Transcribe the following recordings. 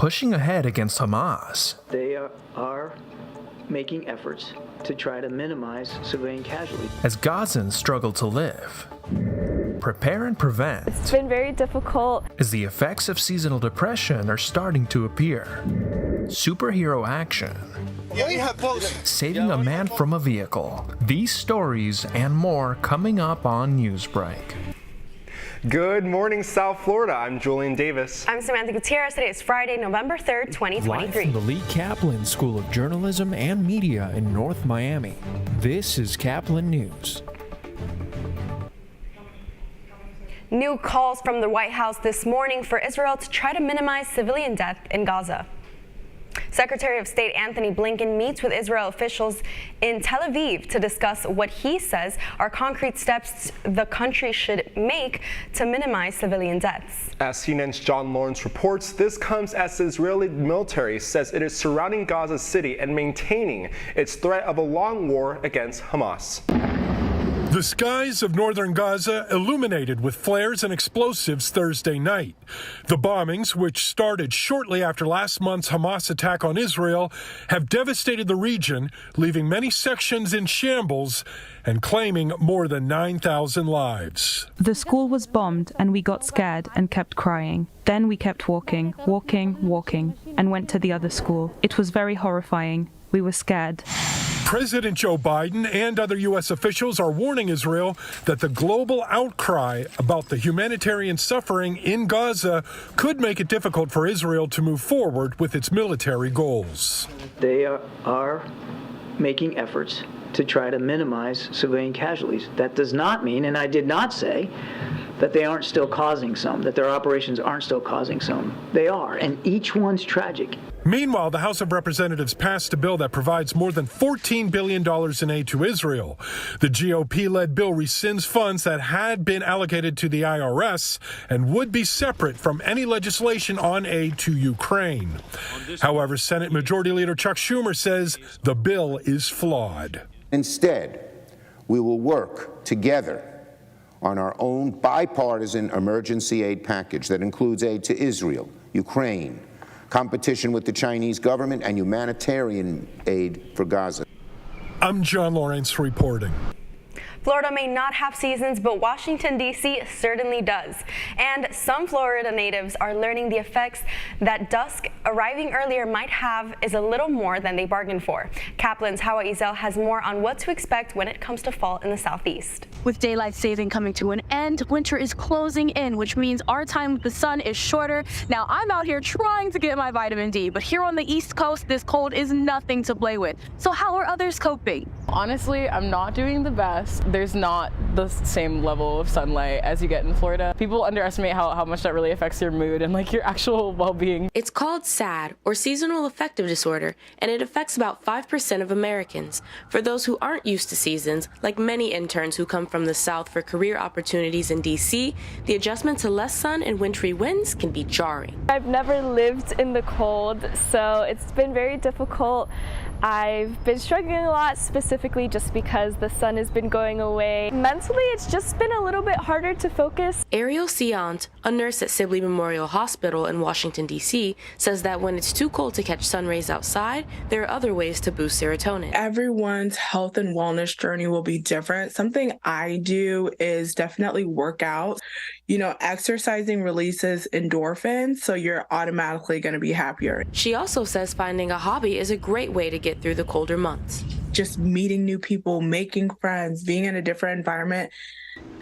pushing ahead against Hamas. They are making efforts to try to minimize civilian casualties. As Gazans struggle to live, prepare and prevent. It's been very difficult. As the effects of seasonal depression are starting to appear. Superhero action. Saving a man from a vehicle. These stories and more coming up on Newsbreak. Good morning, South Florida. I'm Julian Davis. I'm Samantha Gutierrez. Today is Friday, November 3rd, 2023. Live from the Lee Caplin School of Journalism and Media in North Miami. This is Caplin News. New calls from the White House this morning for Israel to try to minimize civilian death in Gaza. Secretary of State Anthony Blinken meets with Israel officials in Tel Aviv to discuss what he says are concrete steps the country should make to minimize civilian deaths. As CNN's John Lawrence reports, this comes as the Israeli military says it is surrounding Gaza City and maintaining its threat of a long war against Hamas. The skies of northern Gaza illuminated with flares and explosives Thursday night. The bombings, which started shortly after last month's Hamas attack on Israel, have devastated the region, leaving many sections in shambles and claiming more than 9,000 lives. The school was bombed and we got scared and kept crying. Then we kept walking, and went to the other school. It was very horrifying. We were scared. President Joe Biden and other U.S. officials are warning Israel that the global outcry about the humanitarian suffering in Gaza could make it difficult for Israel to move forward with its military goals. They are making efforts to try to minimize civilian casualties. That does not mean, and I did not say, that they aren't still causing some, that their operations aren't still causing some. They are, and each one's tragic. Meanwhile, the House of Representatives passed a bill that provides more than $14 billion in aid to Israel. The GOP-led bill rescinds funds that had been allocated to the IRS and would be separate from any legislation on aid to Ukraine. However, Senate Majority Leader Chuck Schumer says the bill is flawed. Instead, we will work together on our own bipartisan emergency aid package that includes aid to Israel, Ukraine, competition with the Chinese government, and humanitarian aid for Gaza. I'm John Lawrence reporting. Florida may not have seasons, but Washington, D.C. certainly does. And some Florida natives are learning the effects that dusk arriving earlier might have is a little more than they bargained for. Caplin's Hawa Ezel has more on what to expect when it comes to fall in the southeast. With daylight saving coming to an end, winter is closing in, which means our time with the sun is shorter. Now, I'm out here trying to get my vitamin D, but here on the East Coast, this cold is nothing to play with. So how are others coping? Honestly, I'm not doing the best. There's not the same level of sunlight as you get in Florida. People underestimate how much that really affects your mood and like your actual well-being. It's called SAD, or seasonal affective disorder, and it affects about 5% of Americans. For those who aren't used to seasons, like many interns who come from the South for career opportunities in DC, the adjustment to less sun and wintry winds can be jarring. I've never lived in the cold, so it's been very difficult. I've been struggling a lot, specifically just because the sun has been going away. Mentally, it's just been a little bit harder to focus. Ariel Siant, a nurse at Sibley Memorial Hospital in Washington, D.C., says that when it's too cold to catch sun rays outside, there are other ways to boost serotonin. Everyone's health and wellness journey will be different. Something I do is definitely work out. You know, exercising releases endorphins, so you're automatically going to be happier. She also says finding a hobby is a great way to get through the colder months. Just meeting new people, making friends, being in a different environment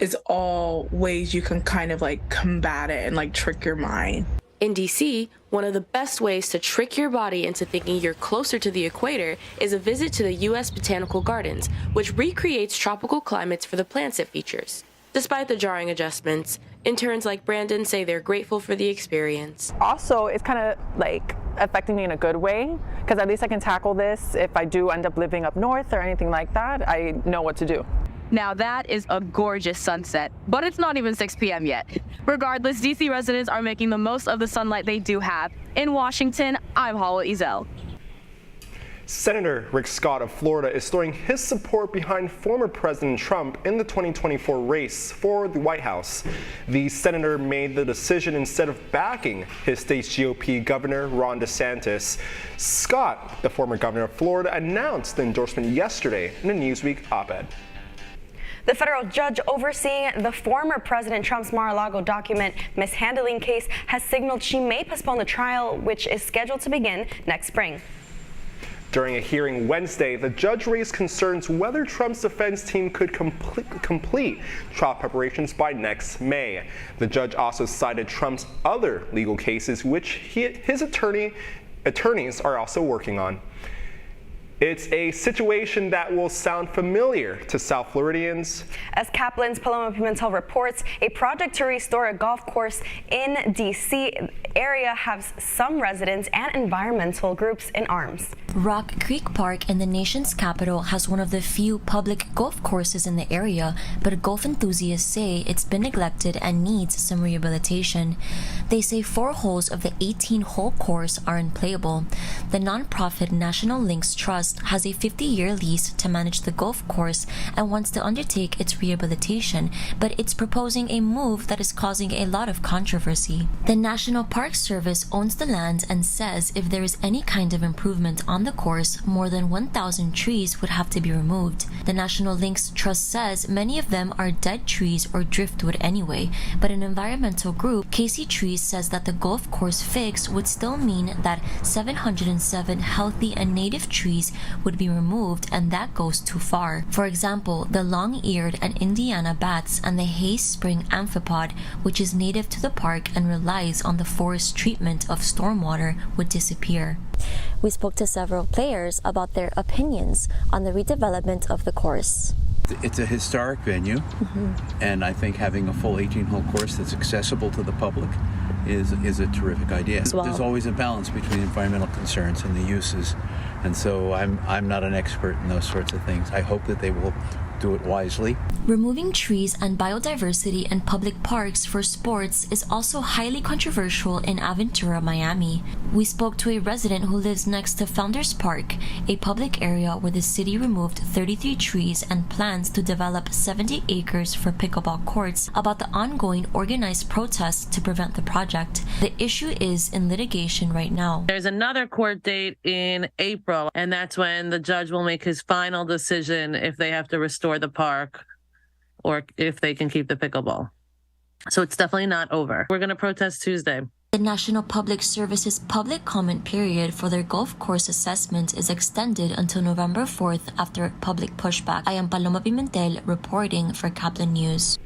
is all ways you can kind of like combat it and like trick your mind. In DC, one of the best ways to trick your body into thinking you're closer to the equator is a visit to the U.S. Botanical Gardens, which recreates tropical climates for the plants it features. Despite the jarring adjustments, interns like Brandon say they're grateful for the experience. Also, it's kind of like affecting me in a good way, because at least I can tackle this if I do end up living up north or anything like that. I know what to do. Now that is a gorgeous sunset, but it's not even 6 p.m. yet. Regardless, DC residents are making the most of the sunlight they do have. In Washington, I'm Hawa Ezel. Senator Rick Scott of Florida is throwing his support behind former President Trump in the 2024 race for the White House. The senator made the decision instead of backing his state's GOP Governor Ron DeSantis. Scott, the former governor of Florida, announced the endorsement yesterday in a Newsweek op-ed. The federal judge overseeing the former President Trump's Mar-a-Lago document mishandling case has signaled she may postpone the trial, which is scheduled to begin next spring. During a hearing Wednesday, the judge raised concerns whether Trump's defense team could complete trial preparations by next May. The judge also cited Trump's other legal cases, which his attorneys are also working on. It's a situation that will sound familiar to South Floridians. As Caplin's Paloma Pimentel reports, a project to restore a golf course in D.C. area has some residents and environmental groups in arms. Rock Creek Park in the nation's capital has one of the few public golf courses in the area, but golf enthusiasts say it's been neglected and needs some rehabilitation. They say 4 holes of the 18-hole course are unplayable. The nonprofit National Links Trust has a 50-year lease to manage the golf course and wants to undertake its rehabilitation, but it's proposing a move that is causing a lot of controversy. The National Park Service owns the land and says if there is any kind of improvement on the course, more than 1,000 trees would have to be removed. The National Links Trust says many of them are dead trees or driftwood anyway, but an environmental group, Casey Trees, says that the golf course fix would still mean that 707 healthy and native trees would be removed, and that goes too far. For example, the long-eared and Indiana bats and the Hayes Spring amphipod, which is native to the park and relies on the forest treatment of stormwater, would disappear. We spoke to several players about their opinions on the redevelopment of the course. It's a historic venue, and I think having a full 18-hole course that's accessible to the public is a terrific idea. Well, there's always a balance between environmental concerns and the uses, and so I'm not an expert in those sorts of things. I hope that they will do it wisely. Removing trees and biodiversity in public parks for sports is also highly controversial in Aventura, Miami. We spoke to a resident who lives next to Founders Park, a public area where the city removed 33 trees and plans to develop 70 acres for pickleball courts, about the ongoing organized protests to prevent the project. The issue is in litigation right now. There's another court date in April, and that's when the judge will make his final decision if they have to restore the park or if they can keep the pickleball. So it's definitely not over. We're going to protest Tuesday. The National Public Service's public comment period for their golf course assessment is extended until November 4th after public pushback. I am Paloma Pimentel reporting for Caplin News.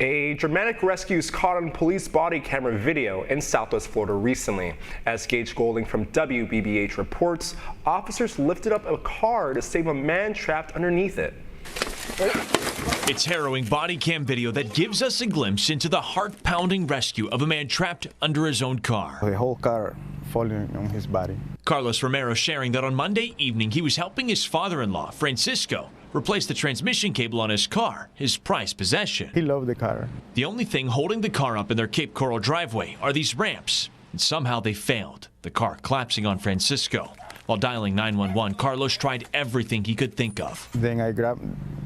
A dramatic rescue is caught on police body camera video in Southwest Florida recently. As Gage Golding from WBBH reports, officers lifted up a car to save a man trapped underneath it. It's harrowing body cam video that gives us a glimpse into the heart-pounding rescue of a man trapped under his own car. The whole car falling on his body. Carlos Romero sharing that on Monday evening he was helping his father-in-law, Francisco, replace the transmission cable on his car, his prized possession. He loved the car. The only thing holding the car up in their Cape Coral driveway are these ramps, and somehow they failed, the car collapsing on Francisco. While dialing 911, Carlos tried everything he could think of. Then I grabbed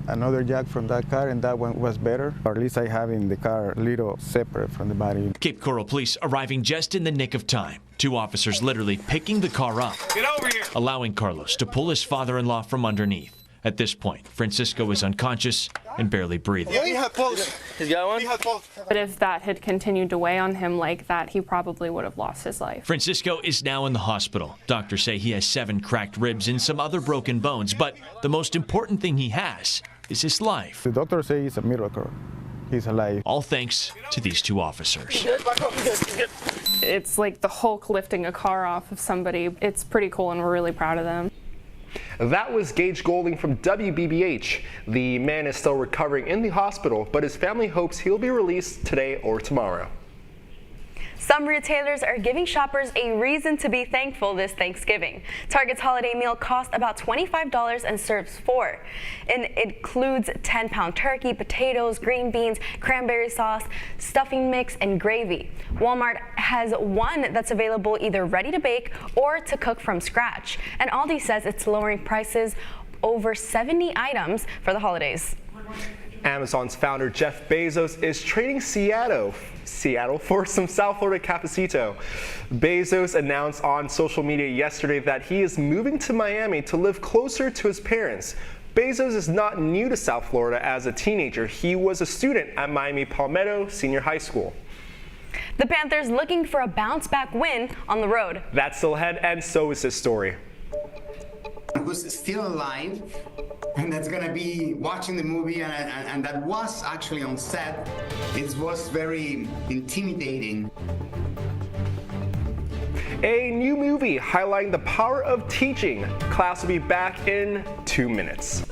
another jack from that car, and that one was better. Or at least I have in the car a little separate from the body. Cape Coral police arriving just in the nick of time. 2 officers literally picking the car up, get over here, allowing Carlos to pull his father-in-law from underneath. At this point, Francisco is unconscious and barely breathing. Yeah, he had both. He's got one? He had both. But if that had continued to weigh on him like that, he probably would have lost his life. Francisco is now in the hospital. Doctors say he has 7 cracked ribs and some other broken bones, but the most important thing he has is his life. The doctor says it's a miracle. He's alive. All thanks to these 2 officers. It's like the Hulk lifting a car off of somebody. It's pretty cool, and we're really proud of them. That was Gage Golding from WBBH. The man is still recovering in the hospital, but his family hopes he'll be released today or tomorrow. Some retailers are giving shoppers a reason to be thankful this Thanksgiving. Target's holiday meal costs about $25 and serves 4. And it includes 10-pound turkey, potatoes, green beans, cranberry sauce, stuffing mix, and gravy. Walmart has one that's available either ready to bake or to cook from scratch. And Aldi says it's lowering prices over 70 items for the holidays. Amazon's founder Jeff Bezos is trading Seattle for some South Florida cafecito. Bezos announced on social media yesterday that he is moving to Miami to live closer to his parents. Bezos is not new to South Florida. As a teenager, he was a student at Miami Palmetto Senior High School. The Panthers looking for a bounce-back win on the road. That's still ahead, and so is this story. Who's still alive, and that's gonna be watching the movie, and that was actually on set. It was very intimidating. A new movie highlighting the power of teaching. Class will be back in 2 minutes.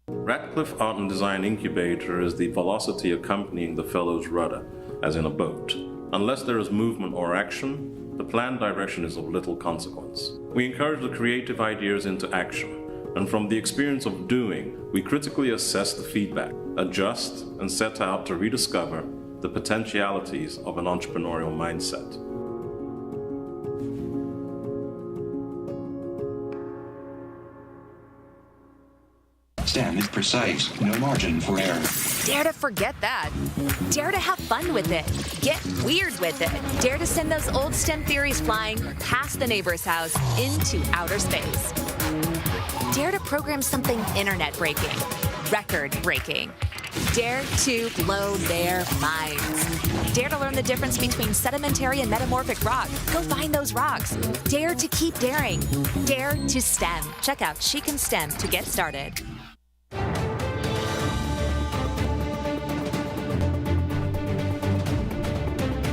Radcliffe Art and Design Incubator is the velocity accompanying the fellow's rudder, as in a boat. Unless there is movement or action, the planned direction is of little consequence. We encourage the creative ideas into action, and from the experience of doing, we critically assess the feedback, adjust, and set out to rediscover the potentialities of an entrepreneurial mindset. Stem is precise, no margin for error. Dare to forget that. Dare to have fun with it. Get weird with it. Dare to send those old STEM theories flying past the neighbor's house into outer space. Dare to program something internet-breaking, record-breaking. Dare to blow their minds. Dare to learn the difference between sedimentary and metamorphic rock. Go find those rocks. Dare to keep daring. Dare to STEM. Check out She Can STEM to get started.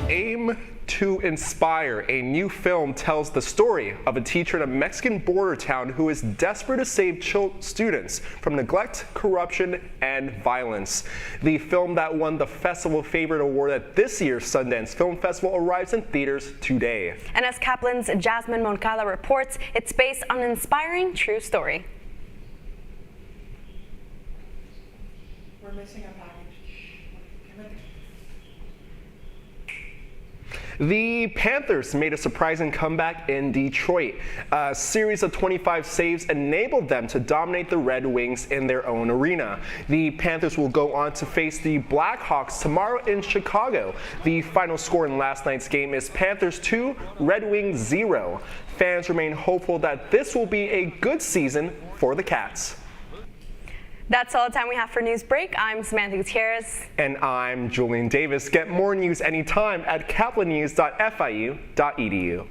Aim to Inspire, a new film, tells the story of a teacher in a Mexican border town who is desperate to save students from neglect, corruption, and violence. The film that won the Festival Favorite Award at this year's Sundance Film Festival arrives in theaters today. And as Caplin's Jasmine Moncada reports, it's based on an inspiring true story. We're missing a package. The Panthers made a surprising comeback in Detroit. A series of 25 saves enabled them to dominate the Red Wings in their own arena. The Panthers will go on to face the Blackhawks tomorrow in Chicago. The final score in last night's game is Panthers 2, Red Wings 0. Fans remain hopeful that this will be a good season for the Cats. That's all the time we have for Newsbreak. I'm Samantha Gutierrez. And I'm Julian Davis. Get more news anytime at caplinnews.fiu.edu.